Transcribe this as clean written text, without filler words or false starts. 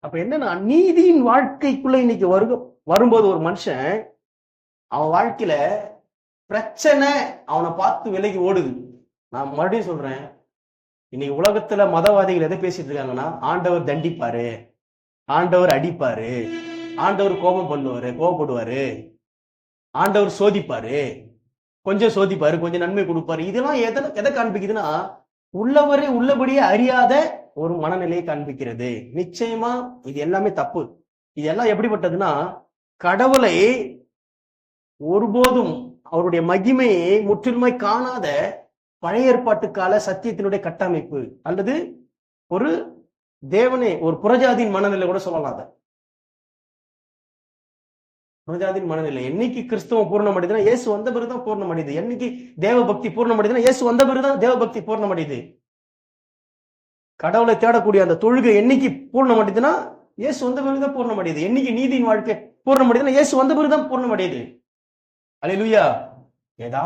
அப்ப என்னன்னா, நீதியின் வாழ்க்கைக்குள்ள இன்னைக்கு வரும்போது ஒரு மனுஷன் அவன் வாழ்க்கையில பிரச்சனை அவனை பார்த்து விலகி ஓடுது. நான் மறுபடியும் சொல்றேன், இன்னைக்கு உலகத்துல மதவாதிகள் எதை பேசிட்டு இருக்காங்கன்னா, ஆண்டவர் தண்டிப்பாரு, ஆண்டவர் அடிப்பாரு, ஆண்டவர் கோபப்படுவாரு, ஆண்டவர் சோதிப்பாரு, கொஞ்சம் சோதிப்பாரு, கொஞ்சம் நன்மை கொடுப்பாரு. இதெல்லாம் எதை காண்பிக்குதுன்னா, உள்ளவரை உள்ளபடியே அறியாத ஒரு மனநிலையை காண்பிக்கிறது. நிச்சயமா இது எல்லாமே தப்பு. இதெல்லாம் எப்படிப்பட்டதுன்னா, கடவுளை ஒருபோதும் அவருடைய மகிமையை முற்றிலுமை காணாத பழைய ஏற்பாட்டு கால சத்தியத்தினுடைய கட்டமைப்பு, அல்லது ஒரு தேவனே ஒரு புறஜாதியின் மனநிலை கூட சொல்லலாம். அதை புறஜாதியின் மனநிலை. என்னைக்கு கிறிஸ்தவம் பூர்ணம் அடையுதுன்னா இயேசு வந்த பிறகுதான் பூர்ணம் அடையுது. என்னைக்கு தேவ பக்தி பூர்ணம் அடையுதுன்னா இயேசு வந்த பிறகுதான் தேவ பக்தி பூர்ணம் அடையுது. கடவுளை தேடக்கூடிய அந்த தொழுகை என்னைக்கு பூர்ணம் அடையுதுன்னா இயேசு வந்த பிறகுதான் பூர்ணம் அடையுது. என்னைக்கு நீதியின் வாழ்க்கை பூர்ணம் அடையுதுன்னா இயேசு வந்த பிறகுதான் பூர்ணம் அடையுது. அல்லேலூயா. ஏதாவது